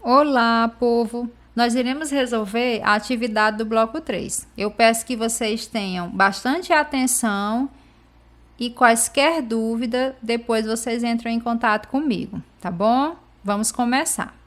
Olá, povo! Nós iremos resolver a atividade do bloco 3. Eu peço que vocês tenham bastante atenção e quaisquer dúvida, depois vocês entram em contato comigo, tá bom? Vamos começar.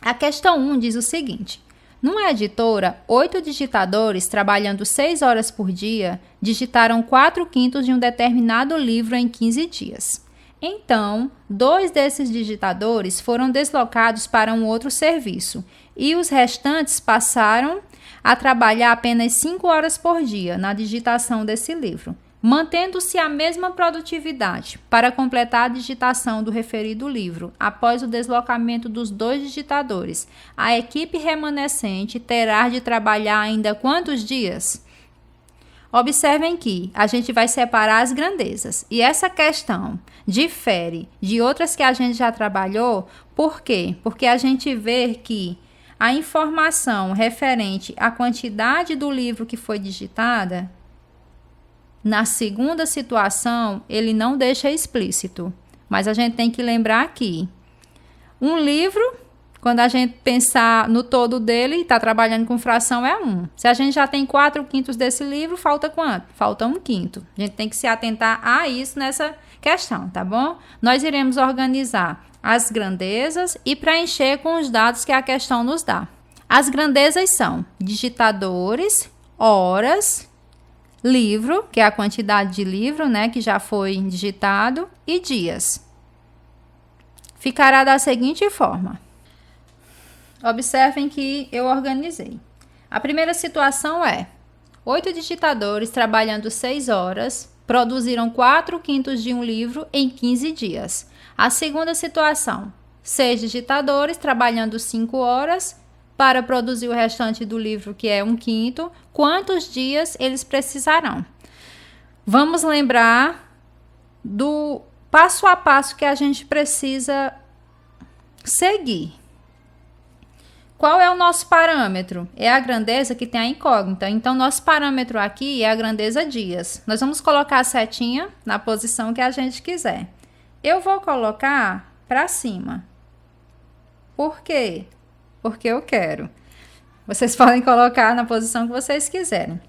A questão 1 diz o seguinte: numa editora, 8 digitadores, trabalhando 6 horas por dia, digitaram 4/5 de um determinado livro em 15 dias. Então, 2 desses digitadores foram deslocados para um outro serviço e os restantes passaram a trabalhar apenas 5 horas por dia na digitação desse livro, mantendo-se a mesma produtividade para completar a digitação do referido livro. Após o deslocamento dos 2 digitadores, a equipe remanescente terá de trabalhar ainda quantos dias? Observem que a gente vai separar as grandezas e essa questão difere de outras que a gente já trabalhou. Por quê? Porque a gente vê que a informação referente à quantidade do livro que foi digitada, na segunda situação, ele não deixa explícito. Mas a gente tem que lembrar que um livro, quando a gente pensar no todo dele, está trabalhando com fração, é 1. Se a gente já tem 4/5 desse livro, falta quanto? Falta 1/5. A gente tem que se atentar a isso nessa questão, tá bom? Nós iremos organizar as grandezas e preencher com os dados que a questão nos dá. As grandezas são digitadores, horas, livro, que é a quantidade de livro, né, que já foi digitado, e dias. Ficará da seguinte forma. Observem que eu organizei. A primeira situação é: 8 digitadores trabalhando 6 horas produziram 4/5 de um livro em 15 dias. A segunda situação: 6 digitadores trabalhando 5 horas para produzir o restante do livro, que é 1/5. Quantos dias eles precisarão? Vamos lembrar do passo a passo que a gente precisa seguir. Qual é o nosso parâmetro? É a grandeza que tem a incógnita. Então, nosso parâmetro aqui é a grandeza dias. Nós vamos colocar a setinha na posição que a gente quiser. Eu vou colocar para cima. Por quê? Porque eu quero. Vocês podem colocar na posição que vocês quiserem.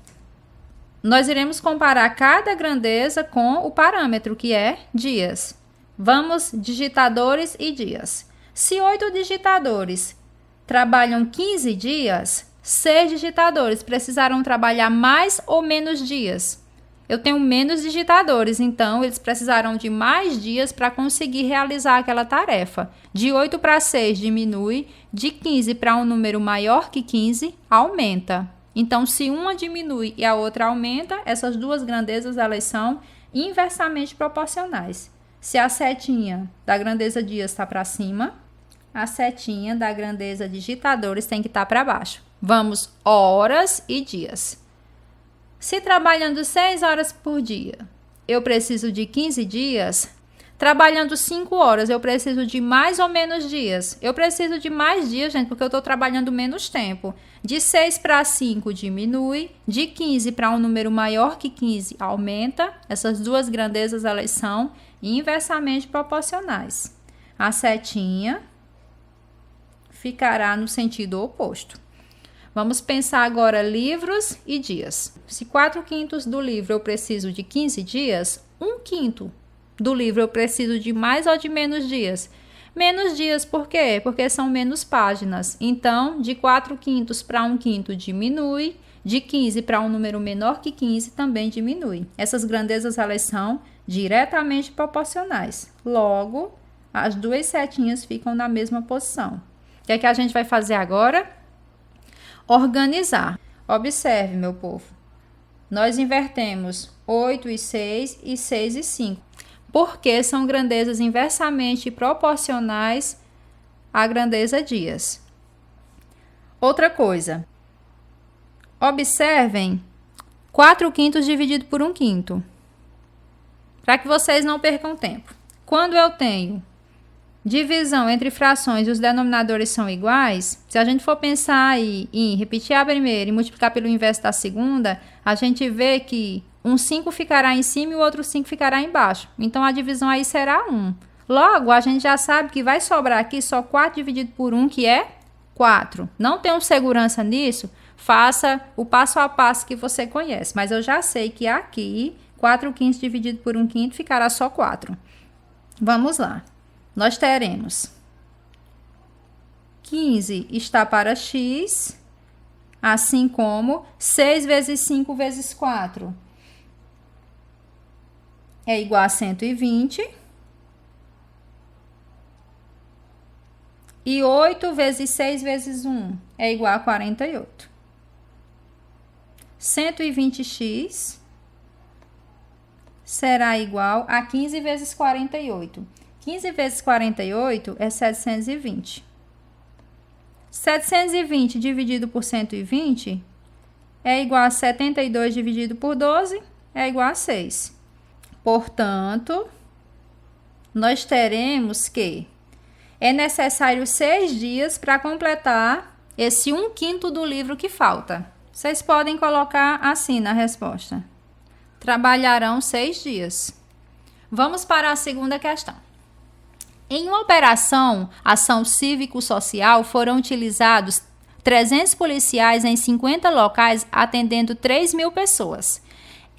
Nós iremos comparar cada grandeza com o parâmetro, que é dias. Vamos, digitadores e dias. Se 8 digitadores trabalham 15 dias, 6 digitadores precisarão trabalhar mais ou menos dias? Eu tenho menos digitadores, então eles precisarão de mais dias para conseguir realizar aquela tarefa. De 8 para 6 diminui, de 15 para um número maior que 15 aumenta. Então, se uma diminui e a outra aumenta, essas duas grandezas elas são inversamente proporcionais. Se a setinha da grandeza dias está para cima, a setinha da grandeza digitadores tem que estar para baixo. Vamos, horas e dias. Se trabalhando 6 horas por dia, eu preciso de 15 dias. Trabalhando 5 horas, eu preciso de mais ou menos dias? Eu preciso de mais dias, gente, porque eu estou trabalhando menos tempo. De 6 para 5 diminui, de 15 para um número maior que 15 aumenta. Essas duas grandezas elas são inversamente proporcionais. A setinha ficará no sentido oposto. Vamos pensar agora livros e dias. Se 4/5 do livro eu preciso de 15 dias, 1/5 do livro eu preciso de mais ou de menos dias? Menos dias, por quê? Porque são menos páginas. Então, de 4/5 para 1/5 diminui, de 15 para um número menor que 15 também diminui. Essas grandezas elas são diretamente proporcionais. Logo, as duas setinhas ficam na mesma posição. O que é que a gente vai fazer agora? Organizar. Observe, meu povo. Nós invertemos 8 e 6 e 6 e 5. Porque são grandezas inversamente proporcionais à grandeza dias. Outra coisa. Observem 4/5 dividido por 1/5. Para que vocês não percam tempo. Quando eu tenho divisão entre frações e os denominadores são iguais, se a gente for pensar aí em repetir a primeira e multiplicar pelo inverso da segunda, a gente vê que um 5 ficará em cima e o outro 5 ficará embaixo. Então, a divisão aí será 1. Logo, a gente já sabe que vai sobrar aqui só 4 dividido por 1, que é 4. Não tenho segurança nisso? Faça o passo a passo que você conhece. Mas eu já sei que aqui, 4/5 dividido por 1/5 ficará só 4. Vamos lá. Nós teremos 15 está para x, assim como 6 vezes 5 vezes 4 é igual a 120. E 8 vezes 6 vezes 1 é igual a 48. 120x será igual a 15 vezes 48. 15 vezes 48 é 720. 720 dividido por 120 é igual a 72 dividido por 12 é igual a 6. Portanto, nós teremos que é necessário 6 dias para completar esse 1/5 do livro que falta. Vocês podem colocar assim na resposta. Trabalharão 6 dias. Vamos para a segunda questão. Em uma operação ação cívico-social, foram utilizados 300 policiais em 50 locais, atendendo 3.000 pessoas.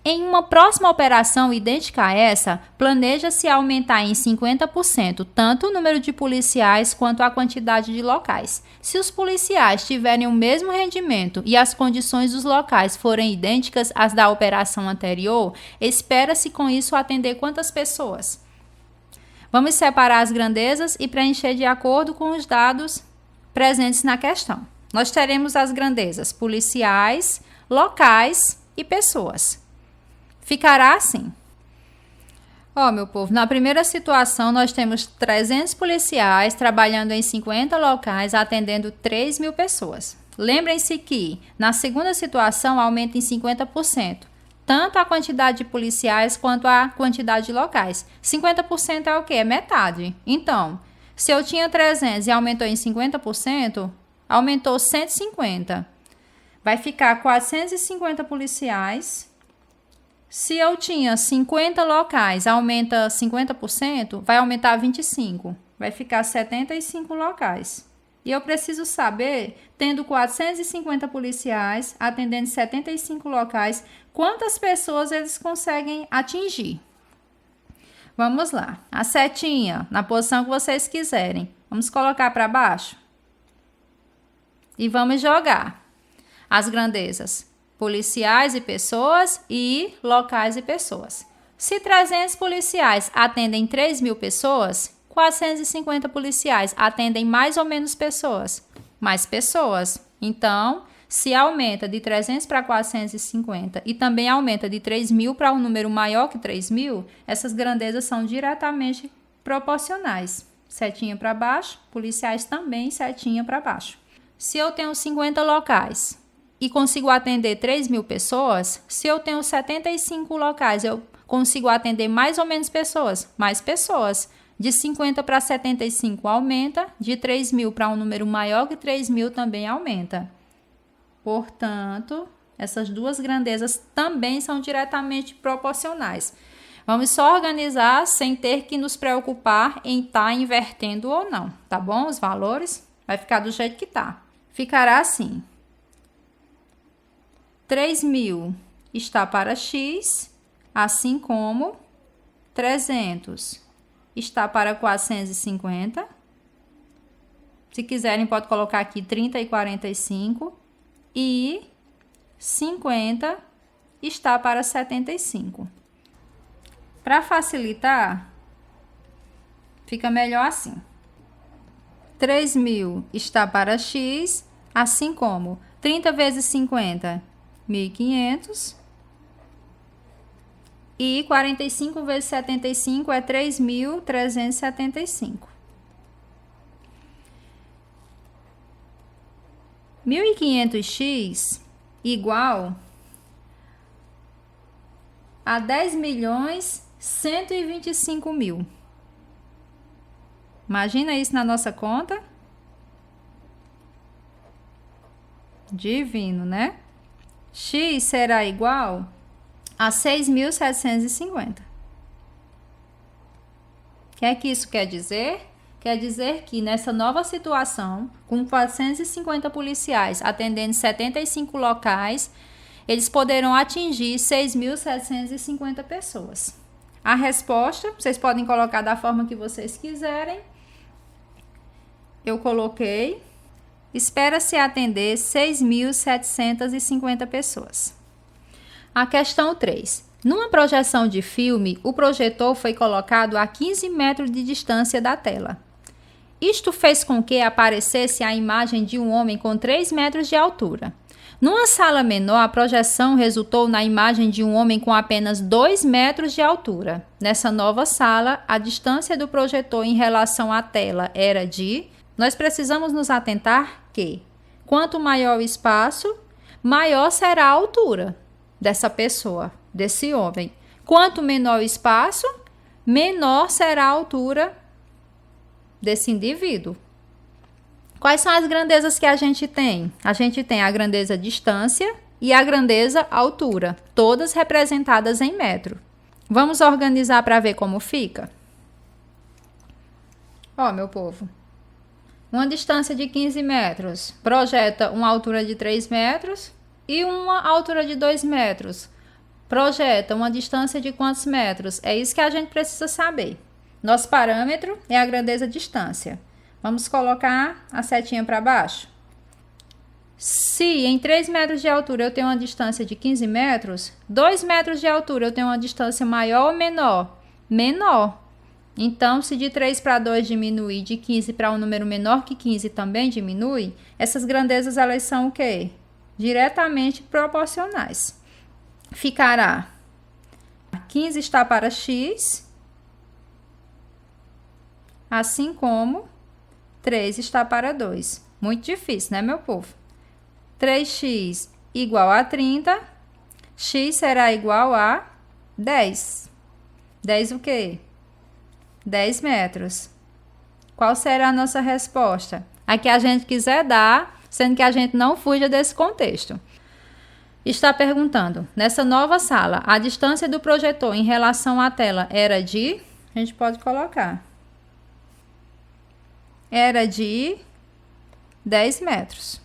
Em uma próxima operação idêntica a essa, planeja-se aumentar em 50% tanto o número de policiais quanto a quantidade de locais. Se os policiais tiverem o mesmo rendimento e as condições dos locais forem idênticas às da operação anterior, espera-se com isso atender quantas pessoas? Vamos separar as grandezas e preencher de acordo com os dados presentes na questão. Nós teremos as grandezas policiais, locais e pessoas. Ficará assim. Meu povo, na primeira situação nós temos 300 policiais trabalhando em 50 locais, atendendo 3.000 pessoas. Lembrem-se que, na segunda situação, aumenta em 50%, tanto a quantidade de policiais quanto a quantidade de locais. 50% é o quê? É metade. Então, se eu tinha 300 e aumentou em 50%, aumentou 150. Vai ficar 450 policiais. Se eu tinha 50 locais, aumenta 50%, vai aumentar 25. Vai ficar 75 locais. E eu preciso saber, tendo 450 policiais, atendendo 75 locais, quantas pessoas eles conseguem atingir. Vamos lá. A setinha, na posição que vocês quiserem. Vamos colocar para baixo. E vamos jogar as grandezas. Policiais e pessoas e locais e pessoas. Se 300 policiais atendem 3.000 pessoas, 450 policiais atendem mais ou menos pessoas? Mais pessoas. Então, se aumenta de 300 para 450 e também aumenta de 3.000 para um número maior que 3.000, essas grandezas são diretamente proporcionais. Setinha para baixo, policiais também setinha para baixo. Se eu tenho 50 locais e consigo atender 3.000 pessoas, se eu tenho 75 locais, eu consigo atender mais ou menos pessoas? Mais pessoas. De 50 para 75 aumenta, de 3.000 para um número maior que 3.000 também aumenta. Portanto, essas duas grandezas também são diretamente proporcionais. Vamos só organizar sem ter que nos preocupar em estar invertendo ou não, tá bom? Os valores vai ficar do jeito que tá. Ficará assim. 3.000 está para x, assim como 300 está para 450. Se quiserem, pode colocar aqui 30 e 45. E 50 está para 75. Para facilitar, fica melhor assim. 3.000 está para x, assim como 30 vezes 50, 1.500. E 45 vezes 75 é 3.375. 1.500x igual a 10.125.000. Imagina isso na nossa conta. Divino, né? X será igual a 6.750. O que é que isso quer dizer? Quer dizer que nessa nova situação, com 450 policiais atendendo 75 locais, eles poderão atingir 6.750 pessoas. A resposta, vocês podem colocar da forma que vocês quiserem. Eu coloquei. Espera-se atender 6.750 pessoas. A questão 3. Numa projeção de filme, o projetor foi colocado a 15 metros de distância da tela. Isto fez com que aparecesse a imagem de um homem com 3 metros de altura. Numa sala menor, a projeção resultou na imagem de um homem com apenas 2 metros de altura. Nessa nova sala, a distância do projetor em relação à tela era de... Nós precisamos nos atentar que, quanto maior o espaço, maior será a altura dessa pessoa, desse homem. Quanto menor o espaço, menor será a altura desse indivíduo. Quais são as grandezas que a gente tem? A gente tem a grandeza distância e a grandeza altura, todas representadas em metro. Vamos organizar para ver como fica? Ó, meu povo. Uma distância de 15 metros projeta uma altura de 3 metros e uma altura de 2 metros. Projeta uma distância de quantos metros? É isso que a gente precisa saber. Nosso parâmetro é a grandeza distância. Vamos colocar a setinha para baixo. Se em 3 metros de altura eu tenho uma distância de 15 metros, 2 metros de altura eu tenho uma distância maior ou menor? Menor. Então, se de 3 para 2 diminui, de 15 para um número menor que 15 também diminui, essas grandezas elas são o quê? Diretamente proporcionais. Ficará 15 está para x, assim como 3 está para 2. Muito difícil, né, meu povo? 3x igual a 30, x será igual a 10. 10 o quê? 10 metros. Qual será a nossa resposta? A que a gente quiser dar, sendo que a gente não fuja desse contexto. Está perguntando, nessa nova sala, a distância do projetor em relação à tela era de... A gente pode colocar. Era de 10 metros.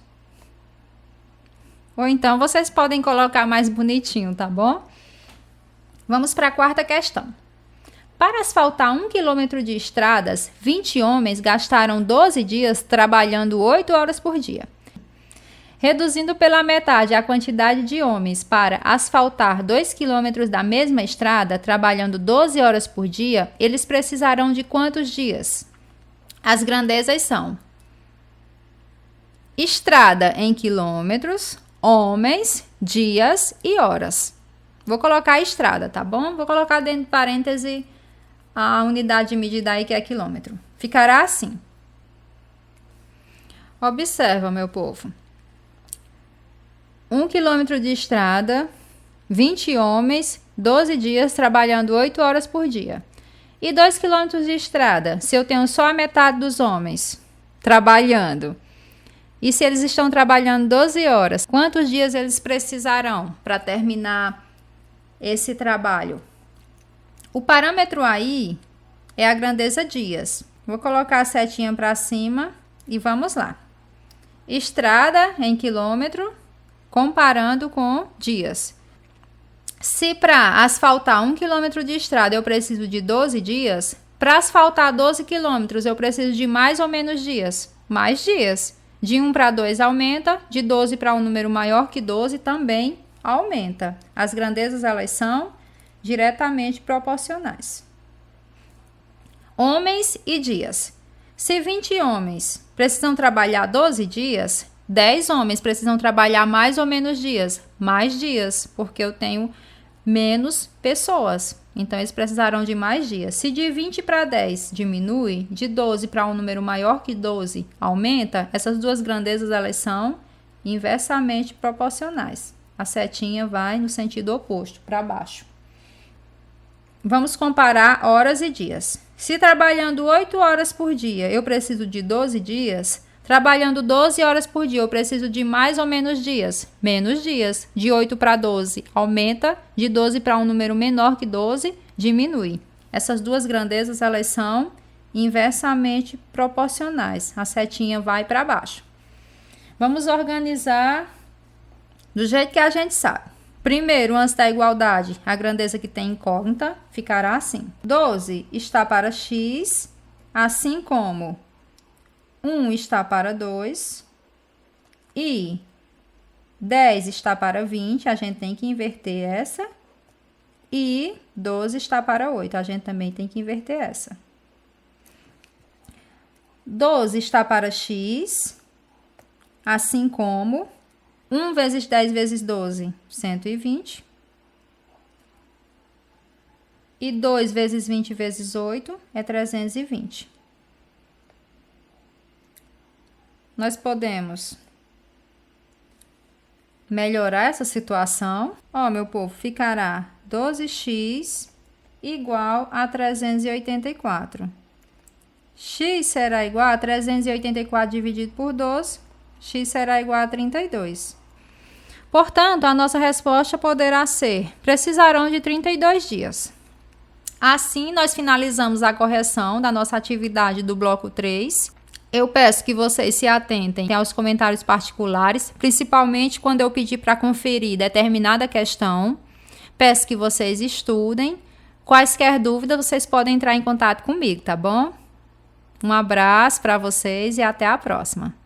Ou então, vocês podem colocar mais bonitinho, tá bom? Vamos para a quarta questão. Para asfaltar 1 quilômetro de estradas, 20 homens gastaram 12 dias trabalhando 8 horas por dia. Reduzindo pela metade a quantidade de homens para asfaltar 2 quilômetros da mesma estrada, trabalhando 12 horas por dia, eles precisarão de quantos dias? As grandezas são estrada em quilômetros, homens, dias e horas. Vou colocar a estrada, tá bom? Vou colocar dentro de parêntese a unidade de medida aí que é quilômetro. Ficará assim. Observa, meu povo. 1 quilômetro de estrada, 20 homens, 12 dias trabalhando 8 horas por dia. E 2 quilômetros de estrada, se eu tenho só a metade dos homens trabalhando. E se eles estão trabalhando 12 horas, quantos dias eles precisarão para terminar esse trabalho? O parâmetro aí é a grandeza dias. Vou colocar a setinha para cima e vamos lá. Estrada em quilômetro, comparando com dias. Se para asfaltar 1 quilômetro de estrada eu preciso de 12 dias, para asfaltar 12 quilômetros eu preciso de mais ou menos dias? Mais dias. De 1 para 2 aumenta, de 12 para um número maior que 12 também aumenta. As grandezas elas são diretamente proporcionais. Homens e dias. Se 20 homens precisam trabalhar 12 dias, 10 homens precisam trabalhar mais ou menos dias? Mais dias, porque eu tenho menos pessoas. Então, eles precisarão de mais dias. Se de 20 para 10 diminui, de 12 para um número maior que 12 aumenta, essas duas grandezas elas são inversamente proporcionais. A setinha vai no sentido oposto, para baixo. Vamos comparar horas e dias. Se trabalhando 8 horas por dia eu preciso de 12 dias, trabalhando 12 horas por dia eu preciso de mais ou menos dias? Menos dias. De 8 para 12 aumenta, de 12 para um número menor que 12 diminui. essas duas grandezas, elas são inversamente proporcionais. A setinha vai para baixo. Vamos organizar do jeito que a gente sabe. Primeiro, antes da igualdade, a grandeza que tem incógnita ficará assim. 12 está para x, assim como 1 está para 2 e 10 está para 20, a gente tem que inverter essa. E 12 está para 8, a gente também tem que inverter essa. 12 está para x, assim como 1 vezes 10 vezes 12, 120. E 2 vezes 20 vezes 8 é 320. Nós podemos melhorar essa situação. Ó, meu povo, ficará 12x igual a 384. X será igual a 384 dividido por 12. X será igual a 32. Portanto, a nossa resposta poderá ser: precisarão de 32 dias. Assim, nós finalizamos a correção da nossa atividade do bloco 3. Eu peço que vocês se atentem aos comentários particulares, principalmente quando eu pedir para conferir determinada questão. Peço que vocês estudem. Quaisquer dúvidas, vocês podem entrar em contato comigo, tá bom? Um abraço para vocês e até a próxima.